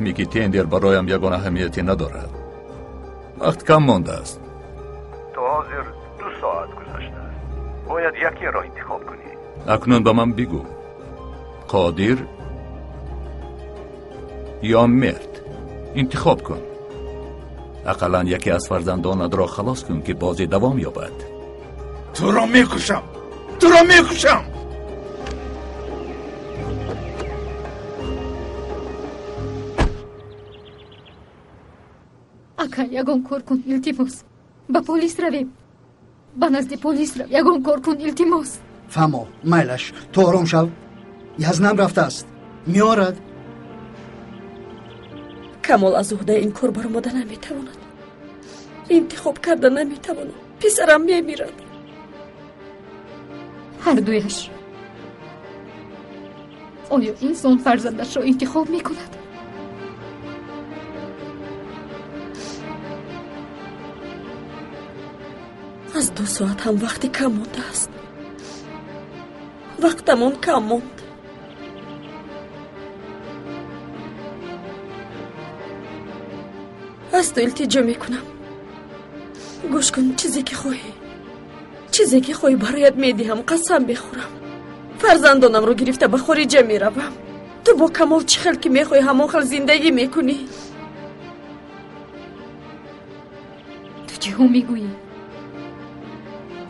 همین که تندر برایم یگان اهمیتی ندارد. وقت کم مانده است. تا حاضر 2 ساعت گذشته. باید یکی را انتخاب کنی. اکنون به من بگو، قادر یا مرد؟ انتخاب کن. اقلا یکی از فرزندانت را خلاص کن که بازی دوام یابد. تو را میکشم، تو را میکشم. اکا یگان کار کن التماس. با پلیس رویم. با نزد پلیس رو یگان کار کن التماس. فهمو مایلش تو آرام شو. یزنم رفته است میارد. کمال از عهده این کار برآمده نمیتواند. انتخاب کرده نمیتواند. پسرم میمیرد. هر دویش. آیا انسان فرزندش را انتخاب میکند؟ از 2 ساعت هم وقتی کم مانده است. وقتمون کم ماند. از تو التجا میکنم. گوش کن. چیزی که خواهی برایت میدهم. قسم بخورم. فرزندانم رو گرفته به خارج میروم. تو با کمال چه خیلی که میخوای همان خیلی زندگی میکنی. تو چه ها میگویی؟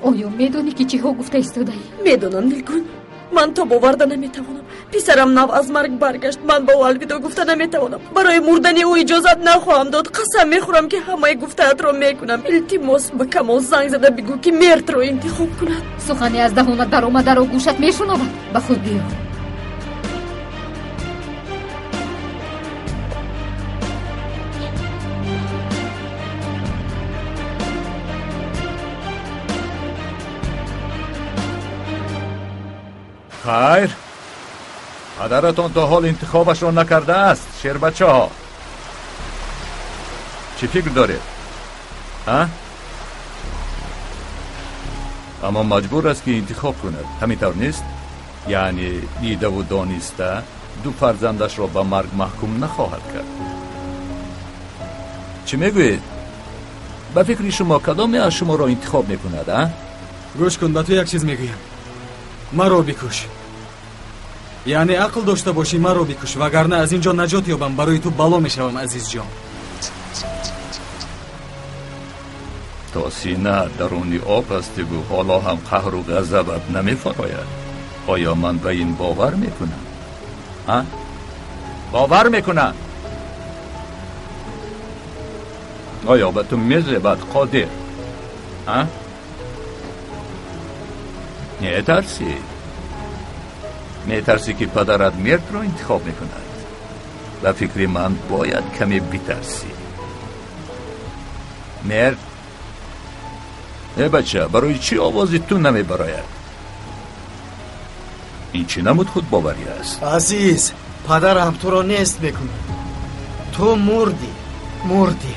آیا میدونی که چه ها گفته ایستاده ای؟ میدونم نیلگون. من تو باورده نمیتوانم. پسرم نو از مرگ برگشت. من با او الوداع گفته نمیتوانم. برای مردن او اجازت نخواهم داد. قسم میخورم که همه گفته‌ات را میکنم. التماس به کمال زنگ زده بگو که مرد را انتخاب کند. سخنی از دهانت در آمده را گوشت میشنود. به خود بیا. خیر، پدرتان تا حال انتخابش را نکرده است. شیر بچه ها چی فکر دارید؟ اما مجبور است که انتخاب کند. همینطور نیست؟ یعنی دیده و دانسته 2 فرزندش را به مرگ محکوم نخواهد کرد. چی میگوید؟ به فکر شما کدامی از شما را انتخاب میکند؟ گوش کن، به تو یک چیز میگویم. مرا بکش. یعنی عقل داشته باشی مرا بکش، وگرنه از اینجا نجات یابم برای تو بلا میشوم عزیز جان. تا سینه درونی آب است و حالا هم قهر و غضبت نمیفراید. آیا من به این باور میکنم؟ باور میکنم؟ آیا به تو میزبد قادر؟ میترسی که پدرت مرد را انتخاب میکند. و فکر من باید کمی بترسی. مرد؟ بچه برای چی آوازی تو نمی براید؟ این چی نمود خود باوری است؟ عزیز پدرم تو را نیست میکنه. تو مردی.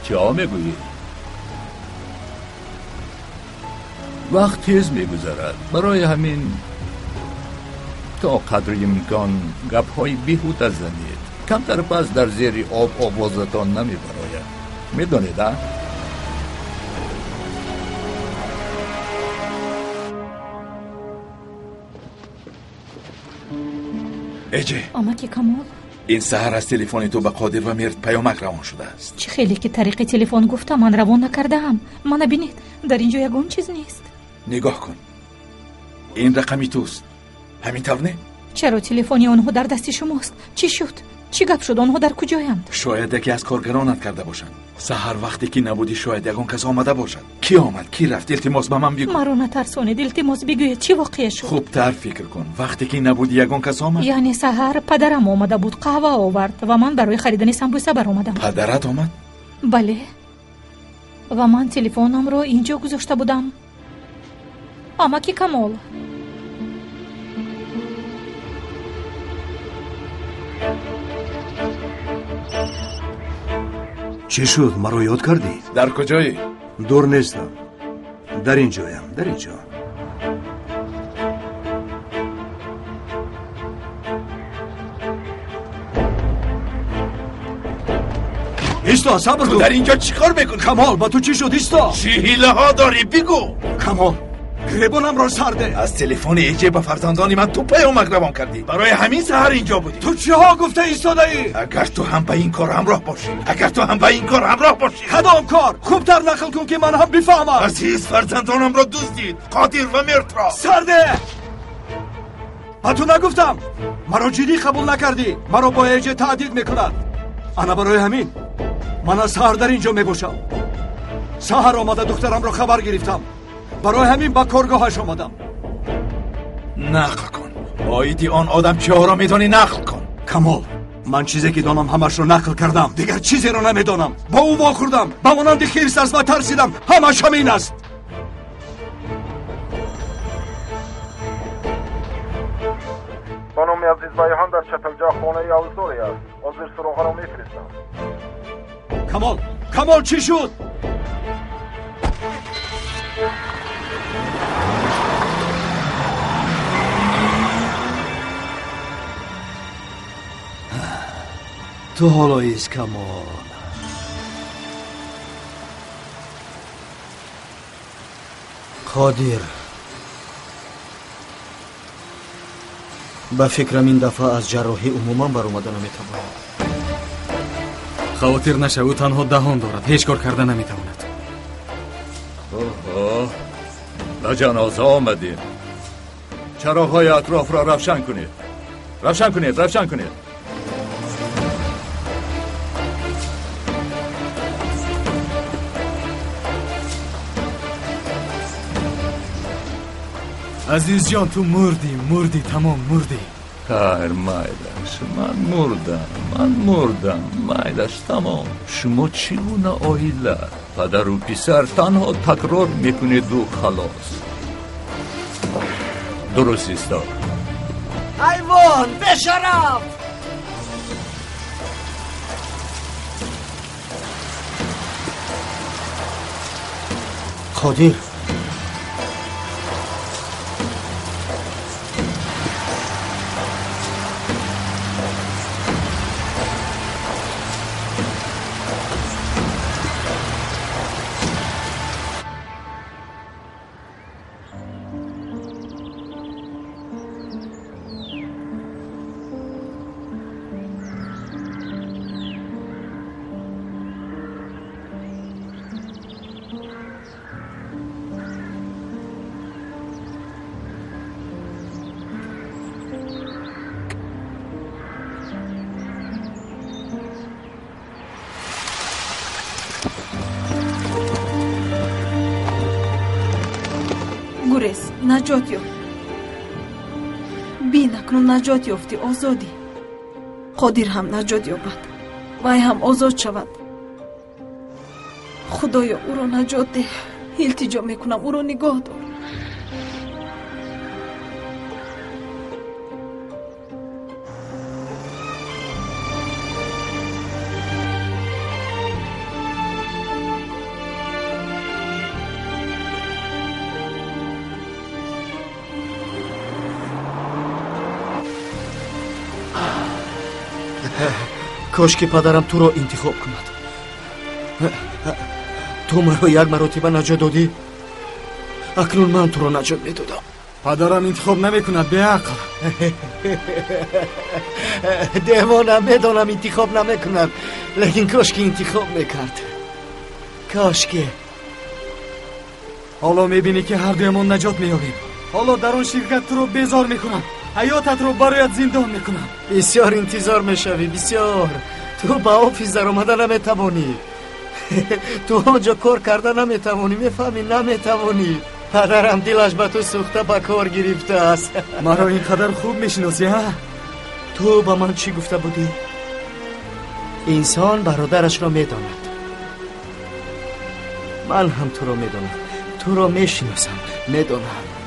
چی ها میگویی؟ وقت تیز میگذرد. برای همین تا قدر امکان گپ های بیهوده زنید. کمتر پس در زیر آب آوازتان نمی براید. میدانید اجه اما که کمال این سحر از تلفن تو به قادر و مرد پیامک روان شده است. چه خیلی که طریق تلفن گفتم من روان نکردم. من ببینید در اینجا یگان چیز نیست. نگاه کن، این رقمی توست. همینطور نه؟ چرا تلفنی آنها در دست شماست؟ چی شد؟ چی گپ شد؟ آنها در کجایند؟ شاید یکی از کارگرانت کرده باشند. سحر وقتی که نبودی شاید یگان کس آمده باشد. کی آمد؟ کی رفت؟ التماس به من بگو. مرا نترسانید. التماس بگوید چی واقع شد؟ خوبتر فکر کن. وقتی که نبودی یگان کس آمد؟ یعنی سحر پدرم آمده بود، قهوه آورد و من برای خریدن سمبوسه برآمدم. پدرت آمد؟ بله. و من تلفنم رو اینجا گذاشته بودم. اما کی کمال؟ چی شد؟ مرا یاد کردی؟ در کجایی؟ دور نیستم. در اینجایم. در اینجا. ایستا صبر تو کن. در اینجا چیکار میکنی؟ کمال با تو چی شد؟ ایستا. چی حیله ها داری بگو. کمال گریبانم را سرده. از تلفن ایجه به فرزندان من تو پیامک روان کردی. برای همین سحر اینجا بودی. تو چی ها گفته ایستاده ای؟ اگر تو هم به این کار همراه باشی کدام کار؟ خوبتر نقل کن که من هم بفهمم. عزیز فرزندانم را دزدید، قادر و مرد را. سرده. با تو نگفتم مرا جدی قبول نکردی. مرا با ایجه تهدید میکند. انا برای همین من از سحر در اینجا میباشم. سحر آمده دخترم را خبر گرفتم. برای همین با کارگاهش آمدم. نقل کن. آیدی آن آدم چه ها را میدانی نقل کن. کمال من چیزی که دانم همش رو نقل کردم. دیگر چیزی رو نمیدانم. با او واخوردم. با مانند خیرس از و ترسیدم. همش همین است. خانم عزیز بیهان در چپلجا خانه آوزوری است. حاضر سراغ را میفرستم. کمال چی شد؟ تو حالا ایست کمال. قادر به فکرم این دفعه از جراحی عموما بر اومده نمیتواند. خاطر نشه، او تنها دهان دارد، هیچ کار کرده نمیتواند. اوه به جنازه آمدیم. چراغ‌های اطراف را روشن کنید. عزیز جان تو مردی تمام مردی. خیر مایدش من مردم مایدش تمام. شما چگونه آیله پدر و پسر تنها تکرار میکنید و خلاص. درست است. ایوان بشرف. قادر گریز نجات یافت. بین اکنون نجات یافتی، آزادی. قادر هم نجات یابد، وی هم آزاد شود. خدایا او را نجات ده. التجا میکنم او را نگاه دار. کاش که پدرم تو را انتخاب کند. تو مرا یک مرتبه نجات دادی، اکنون من تو را نجات میدادم. پدرم انتخاب نمیکند به عقل. دیوانم میدانم انتخاب نمیکند، لیکن کاش که انتخاب میکرد. کاش که. حالا میبینی که هر دویمان نجات مییابیم. حالا در آن شرکت تو رو بیزار میکنم، حیاتت رو برایت زندان میکنم. بسیار انتظار میشوی، بسیار. تو با آفیس در آمده نمیتوانی. تو آنجا کار کرده نمیتوانی، میفهمی نمیتوانی. پدرم دلش به تو سوخته به کار گرفته است. مرا اینقدر خوب میشناسی ها؟ تو با من چی گفته بودی؟ انسان برادرش را میداند. من هم تو را میدانم، تو را میشناسم، میدانم.